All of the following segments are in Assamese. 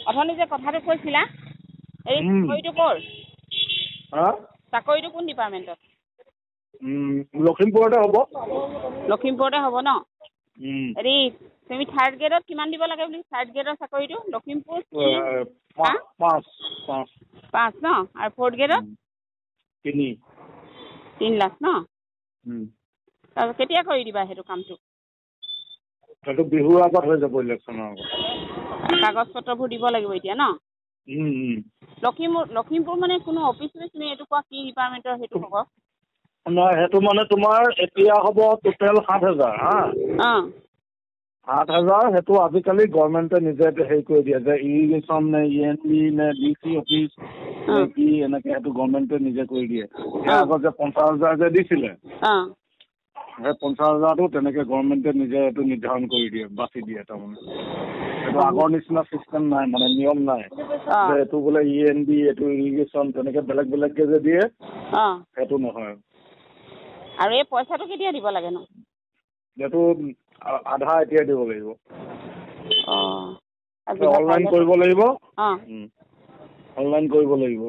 অথনি যে কথাটো কৈছিলা এই চাকৰিটো ক'ৰ চাকৰিটো কোন ডিপাৰ্টমেণ্টত লখিমপুৰতে হ'ব লখিমপুৰতে হ'ব ন হেৰি তুমি থাৰ্ড গ্ৰেডত কিমান দিব লাগে বুলি থাৰ্ড গ্ৰেডৰ চাকৰিটো লখিমপুৰ 5 ন আৰু ফ'ৰ্থ গ্ৰেডত 3 লাখ ন তাৰপিছত কেতিয়া কৰি দিবা সেইটো কামটো সেইটো বিহুৰ আগত হৈ যাব ইলেকশ্যনৰ আগত কাগজ পত্ৰবোৰ দিব লাগিব এতিয়া ন লখিমপুৰ মানে কোনো অফিচ তুমি এইটো কোৱা কি ডিপাৰ্টমেণ্টৰ সেইটো হ'ব নহয় সেইটো মানে তোমাৰ এতিয়া হ'ব টোটেল 7,000 হা 7,000 সেইটো আজিকালি গভৰ্ণমেণ্টে নিজে হেৰি কৰি দিয়ে যে ইৰিগেশ্যন নে ENB নে DC অফিচ নে কি এনেকৈ সেইটো গভৰ্ণমেণ্টে নিজে কৰি দিয়ে ইয়াৰ আগত যে 50,000 যে দিছিলে সেই 50,000টো তেনেকৈ গভৰ্ণমেণ্টে নিজে এইটো নিৰ্ধাৰণ কৰি দিয়ে বাছি দিয়ে তাৰমানে এইটো আগৰ নিচিনা চিষ্টেম নাই মানে নিয়ম নাই যে এইটো বোলে ENB এইটো ইৰিগেশ্যন তেনেকৈ বেলেগ বেলেগকৈ যে দিয়ে সেইটো নহয় আৰু এই পইচাটো কেতিয়া দিব লাগে ন এইটো আধা এতিয়া দিব লাগিব অনলাইন কৰিব লাগিব অনলাইন কৰিব লাগিব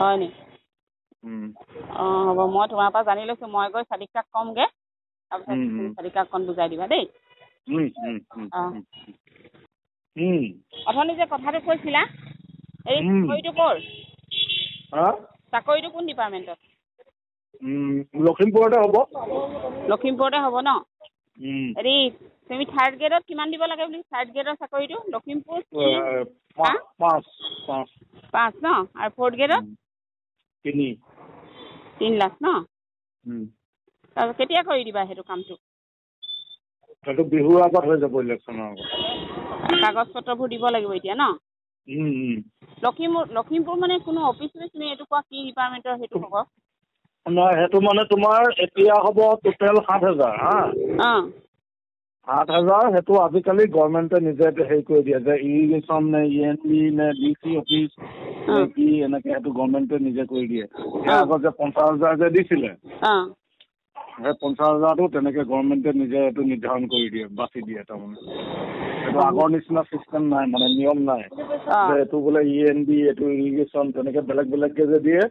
হয় নি হ'ব মই তোমাৰ পৰা জানি লৈছোঁ মই গৈ চালিকাক ক'মগৈ তাৰপিছত চালিকাকখন বুজাই দিবা দেই অথনি যে কথাটো কৈছিলা এই চাকৰিটো ক'ৰ চাকৰিটো কোন ডিপাৰ্টমেণ্টত লখিমপুৰতে হ'ব লখিমপুৰতে হ'ব ন হেৰি তুমি থাৰ্ড গ্ৰেডত কিমান দিব লাগে বুলি থাৰ্ড গ্ৰেডৰ চাকৰিটো লখিমপুৰ 5 ন আৰু ফ'ৰ্থ গ্ৰেডত 3 লাখ ন তাৰপিছত কেতিয়া কৰি দিবা সেইটো কামটো সেইটো বিহুৰ আগত হৈ যাব ইলেকশ্যনৰ আগত কাগজ পত্ৰবোৰ দিব লাগিব এতিয়া ন লখিমপুৰ মানে কোনো অফিচ তুমি এইটো কোৱা কি ডিপাৰ্টমেণ্টৰ সেইটো হ'ব নহয় সেইটো মানে তোমাৰ এতিয়া হ'ব টোটেল 7,000 হা 7,000 সেইটো আজিকালি গভৰ্ণমেণ্টে নিজে হেৰি কৰি দিয়ে যে ইৰিগেশ্যন নে ENB নে DC অফিচ নে কি এনেকৈ সেইটো গভৰ্ণমেণ্টে নিজে কৰি দিয়ে ইয়াৰ আগত যে 50,000 যে দিছিলে সেই 50,000টো তেনেকৈ গভৰ্ণমেণ্টে নিজে এইটো নিৰ্ধাৰণ কৰি দিয়ে বাছি দিয়ে তাৰমানে এইটো আগৰ নিচিনা চিষ্টেম নাই মানে নিয়ম নাই যে এইটো বোলে ENB এইটো ইৰিগেশ্যন তেনেকৈ বেলেগ বেলেগকৈ যে দিয়ে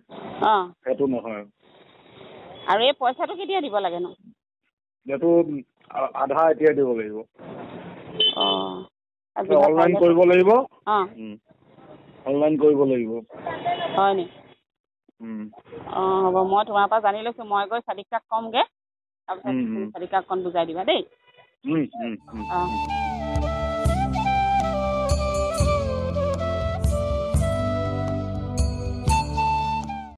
সেইটো নহয় আৰু এই পইচাটো কেতিয়া দিব লাগে ন এইটো আধা এতিয়া দিব লাগিব অনলাইন কৰিব লাগিব অনলাইন কৰিব লাগিব হয় নি হ'ব মই তোমাৰ পৰা জানি লৈছোঁ মই গৈ চালিকাক ক'মগৈ তাৰপিছত চালিকাকখন বুজাই দিবা দেই